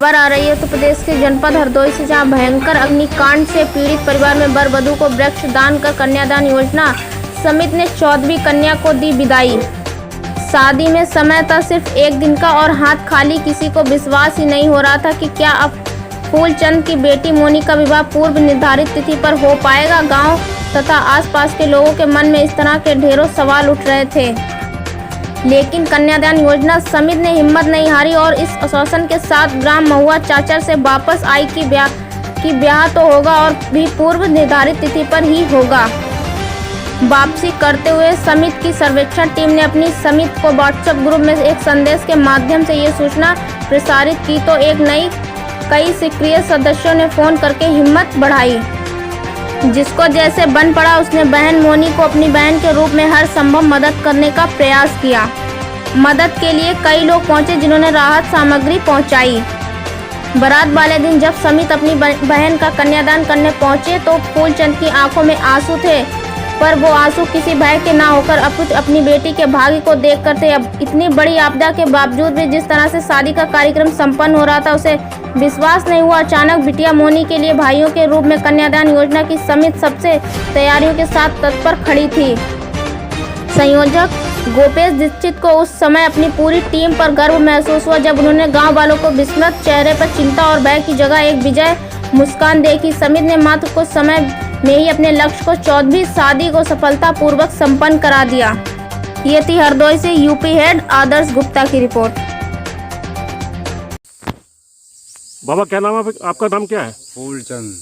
खबर आ रही है उत्तर प्रदेश के जनपद हरदोई से, जहां भयंकर अग्निकांड से पीड़ित परिवार में वर वधू को वृक्ष दान कर कन्यादान योजना समिति ने 14वीं कन्या को दी विदाई। शादी में समय था सिर्फ एक दिन का और हाथ खाली। किसी को विश्वास ही नहीं हो रहा था कि क्या अब फूलचंद की बेटी मोनी का विवाह पूर्व निर्धारित तिथि पर हो पाएगा। गांव तथा आसपास के लोगों के मन में इस तरह के ढेरों सवाल उठ रहे थे, लेकिन कन्यादान योजना समिति ने हिम्मत नहीं हारी और इस आश्वासन के साथ ग्राम महुआ चाचर से वापस आई कि ब्याह तो होगा और भी पूर्व निर्धारित तिथि पर ही होगा। वापसी करते हुए समिति की सर्वेक्षण टीम ने अपनी समिति को व्हाट्सएप ग्रुप में एक संदेश के माध्यम से ये सूचना प्रसारित की तो कई सक्रिय सदस्यों ने फोन करके हिम्मत बढ़ाई। जिसको जैसे बन पड़ा उसने बहन मोनी को अपनी बहन के रूप में हर संभव मदद करने का प्रयास किया। मदद के लिए कई लोग पहुंचे जिन्होंने राहत सामग्री पहुंचाई। बारात वाले दिन जब समित अपनी बहन का कन्यादान करने पहुंचे तो फूलचंद की आंखों में आंसू थे, पर वो आंसू किसी भय के ना होकर अपनी बेटी के भाग्य को देखकर थे। अब इतनी बड़ी आपदा के बावजूद भी जिस तरह से शादी का कार्यक्रम संपन्न हो रहा था उसे विश्वास नहीं हुआ। अचानक बिटिया मोनी के लिए भाइयों के रूप में कन्यादान योजना की समिति सबसे तैयारियों के साथ तत्पर खड़ी थी। संयोजक गोपेश दीक्षित को उस समय अपनी पूरी टीम पर गर्व महसूस हुआ जब उन्होंने गांव वालों को विस्मित चेहरे पर चिंता और भय की जगह एक विजय मुस्कान देखी। समिति ने मात्र कुछ समय में ही अपने लक्ष्य को 14वीं शादी को सफलतापूर्वक संपन्न करा दिया। ये थी हरदोई से यूपी हेड आदर्श गुप्ता की रिपोर्ट। बाबा क्या नाम है आपका? नाम क्या है? फूलचंद।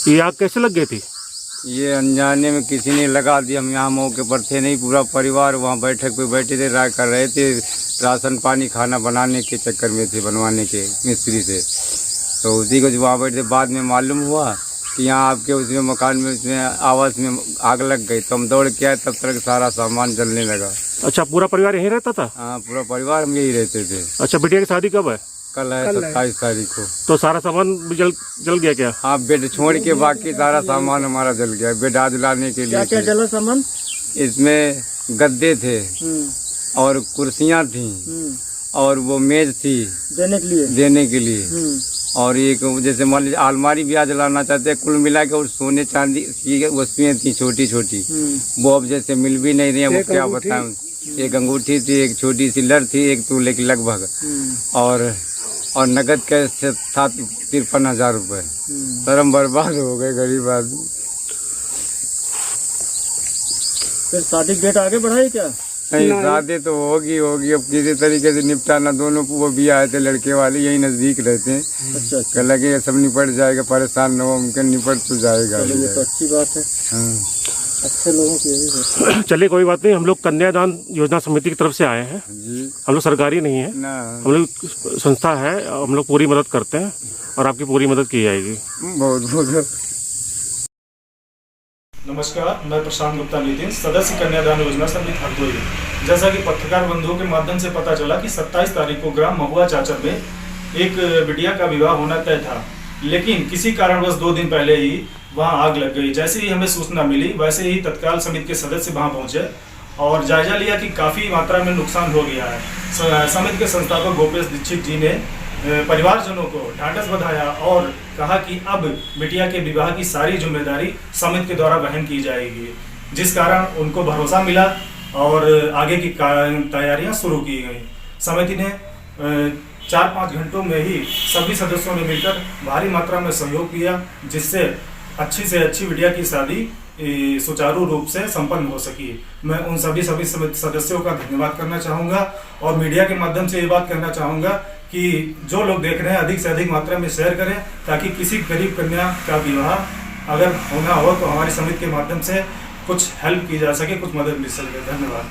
ये आग कैसे लग गई थी? ये अनजाने में किसी ने लगा दिया। हम यहाँ मौके पर थे नहीं, पूरा परिवार वहाँ बैठक पे बैठे थे, राय कर रहे थे। राशन पानी खाना बनाने के चक्कर में थे, बनवाने के मिस्त्री से। तो उसी को वहाँ बैठे, बाद में मालूम हुआ कि यहाँ आपके उसमें मकान में उसमें आवास में आग लग गई। तो हम दौड़ के आए, तब तक सारा सामान जलने लगा। अच्छा, पूरा परिवार यहीं रहता था? हाँ, पूरा परिवार हम यही रहते थे। अच्छा, बिटिया की शादी कब है? कल है 27 तारीख को। तो सारा सामान भी जल गया क्या? हाँ, बेड छोड़ के बाकी सारा सामान हमारा जल गया। बेड आज लाने के लिए क्या क्या जला सामान? इसमें गद्दे थे और कुर्सियाँ थी और वो मेज थी देने के लिए और एक जैसे मान लीजिए अलमारी भी आज लाना चाहते हैं। कुल मिला के और सोने चांदी की वस्तुएं थी छोटी छोटी, वो अब जैसे मिल भी नहीं रही है। वो क्या बताएं, एक अंगूठी थी, एक छोटी सी लड़ थी, एक तोले की लगभग, और नगद कैश था 53,000 रुपये। सर हम बर्बाद हो गए, गरीब आदमी। फिर शादी डेट आगे बढ़ाई क्या? नहीं, शादी तो होगी अब किसी तरीके से निपटाना। दोनों वो भी आए थे लड़के वाले, यही नजदीक रहते हैं। अच्छा। कह लगे ये सब निपट जाएगा, परेशान न हो, उनके निपट तो जाएगा। ये तो अच्छी बात है। हाँ, अच्छे लोगों की यही है। चलिए कोई बात नहीं, हम लोग कन्यादान योजना समिति की तरफ से आए हैं जी। हम लोग सरकारी नहीं है ना, हम लोग संस्था है। हम लोग पूरी मदद करते हैं और आपकी पूरी मदद की जाएगी। बहुत बहुत नमस्कार, मैं प्रशांत गुप्ता नितिन, सदस्य कन्यादान योजना समिति हरदोई। जैसा कि पत्रकार बंधुओं के माध्यम से पता चला कि 27 तारीख को ग्राम महुआ चाचर में एक बिटिया का विवाह होना तय था, लेकिन किसी कारणवश 2 दिन पहले ही वहां आग लग गई। जैसे ही हमें सूचना मिली वैसे ही तत्काल समिति के सदस्य वहां पहुंचे और जायजा लिया कि काफ़ी मात्रा में नुकसान हो गया है। समिति के संस्थापक गोपेश दीक्षित जी ने परिवारजनों को ढांढस बंधाया और कहा कि अब बिटिया के विवाह की सारी जिम्मेदारी समिति के द्वारा वहन की जाएगी, जिस कारण उनको भरोसा मिला और आगे की तैयारियां शुरू की गई। समिति ने 4-5 घंटों में ही सभी सदस्यों ने मिलकर भारी मात्रा में सहयोग किया, जिससे अच्छी से अच्छी बिटिया की शादी सुचारू रूप से संपन्न हो सकी। मैं उन सभी सदस्यों का धन्यवाद करना चाहूँगा और मीडिया के माध्यम से ये बात कहना चाहूँगा कि जो लोग देख रहे हैं अधिक से अधिक मात्रा में शेयर करें, ताकि किसी गरीब कन्या का विवाह अगर होना हो तो हमारी समिति के माध्यम से कुछ हेल्प की जा सके, कुछ मदद मिल सके। धन्यवाद।